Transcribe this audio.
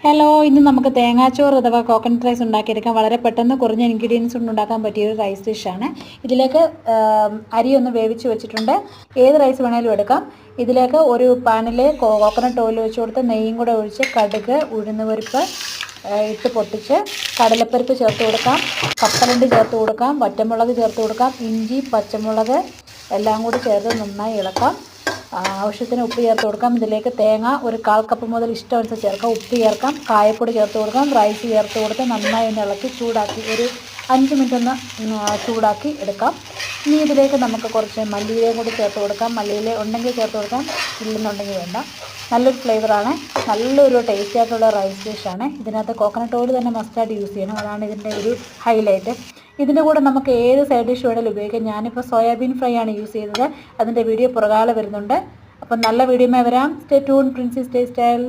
Hello, ഇന്ന് നമുക്ക് തേങ്ങാച്ചോറ് അഥവാ കോക്കനട്ട് റൈസ് ഉണ്ടാക്കിയെടുക്കാം. വളരെ പെട്ടെന്ന് കുറഞ്ഞ ഇൻഗ്രീഡിയൻസ് കൊണ്ട് ഉണ്ടാക്കാൻ പറ്റിയൊരു റൈസ് ഡിഷാണ്. ഇതിലേക്ക് അരി ഒന്ന് വേവിച്ച് വെച്ചിട്ടുണ്ട്. ഏത് റൈസ് വേണേലും എടുക്കാം. ഇതിലേക്ക് ഒരു പാനിൽ കോക്കനട്ട് ഓയിൽ ഒഴിച്ച് കൊടുത്ത് നെയ്യും കൂടെ ഒഴിച്ച് കടുക്, ഉഴുന്നുപരിപ്പ് ഇട്ട് പൊട്ടിച്ച് കടലപ്പരിപ്പ് ചേർത്ത് കൊടുക്കാം, കപ്പലണ്ടി ചേർത്ത് കൊടുക്കാം, വറ്റമുളക് ചേർത്ത് കൊടുക്കാം, ഇഞ്ചി, പച്ചമുളക് എല്ലാം കൂടി ചേർത്ത് നന്നായി ഇളക്കാം. ആവശ്യത്തിന് ഉപ്പ് ചേർത്ത് കൊടുക്കാം. ഇതിലേക്ക് തേങ്ങ ഒരു 1/4 കപ്പ് മുതൽ ഇഷ്ടമനുസരിച്ച് ചേർക്കാം. ഉപ്പ് ചേർക്കാം, കായപ്പൊടി ചേർത്ത് കൊടുക്കാം, റൈസ് ചേർത്ത് കൊടുത്ത് നന്നായി ഒന്ന് ഇളക്കി ചൂടാക്കി ഒരു 5 മിനിറ്റ് ഒന്ന് ചൂടാക്കി എടുക്കാം. ഇനി ഇതിലേക്ക് നമുക്ക് കുറച്ച് മല്ലിയിലയും കൂടി ചേർത്ത് കൊടുക്കാം. മല്ലിയില ഉണ്ടെങ്കിൽ ചേർത്ത് കൊടുക്കാം, ഇല്ലെന്നുണ്ടെങ്കിൽ വേണ്ട. നല്ലൊരു ഫ്ലേവറാണ്, നല്ലൊരു ടേസ്റ്റി ആയിട്ടുള്ള റൈസ് ഡിഷാണ്. ഇതിനകത്ത് കോക്കനട്ട് ഓയിൽ തന്നെ മസ്റ്റായിട്ട് യൂസ് ചെയ്യണം, അതാണ് ഇതിൻ്റെ ഒരു ഹൈലൈറ്റ്. ഇതിൻ്റെ കൂടെ നമുക്ക് ഏത് സൈഡ് ഡിഷ് വേണമെങ്കിലും ഉപയോഗിക്കാം. ഞാനിപ്പോൾ സോയാബീൻ ഫ്രൈ ആണ് യൂസ് ചെയ്തത്. അതിൻ്റെ വീഡിയോ പുറകാലെ വരുന്നുണ്ട്. അപ്പം നല്ല വീഡിയോയുമായി വരാം. Stay tune, Princy stay style.